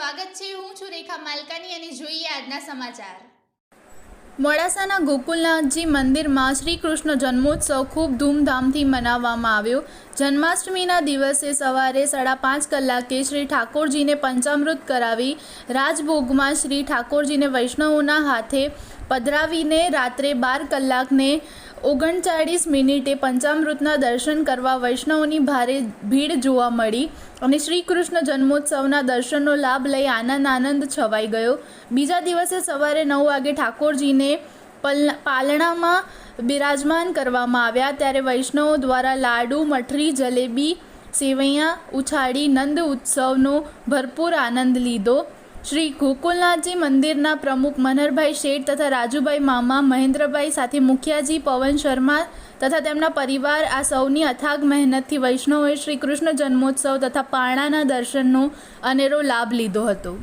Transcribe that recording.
સ્વાગત છે। હું છું રેખા માલકાની અને જોઈએ આજના સમાચાર। મોડાસાના ગોકુલનાથજી મંદિરમાં શ્રી કૃષ્ણ જન્મોત્સવ ખૂબ ધૂમધામથી મનાવવામાં આવ્યો। જન્માષ્ટમીના દિવસે સવારે 5:30 કલાકે શ્રી ઠાકોરજીને પંચામૃત કરાવી રાજભોગમાં શ્રી ઠાકોરજીને વૈષ્ણવોના હાથે પધરાવીને રાત્રે 12 કલાકને 39 મિનિટે પંચામૃતના દર્શન કરવા વૈષ્ણવોની ભારે ભીડ જોવા મળી અને શ્રી કૃષ્ણ જન્મોત્સવના દર્શનનો લાભ લઈ આનંદ છવાઈ ગયો। બીજા દિવસે સવારે 9 વાગે ઠાકોરજીને પાલણામાં બિરાજમાન કરવામાં આવ્યા ત્યારે વૈષ્ણવો દ્વારા લાડુ, મઠરી, જલેબી, સેવૈયા ઉછાળી નંદ ઉત્સવનો ભરપૂર આનંદ લીધો। શ્રી ગોકુલનાથજી મંદિરના પ્રમુખ મનહરભાઈ શેઠ તથા રાજુભાઈ મામા, મહેન્દ્રભાઈ સાથે મુખિયાજી પવન શર્મા તથા તેમના પરિવાર આ સૌની અથાગ મહેનતથી વૈષ્ણવોએ શ્રી કૃષ્ણ જન્મોત્સવ તથા પારણાના દર્શનનો અનેરો લાભ લીધો હતો।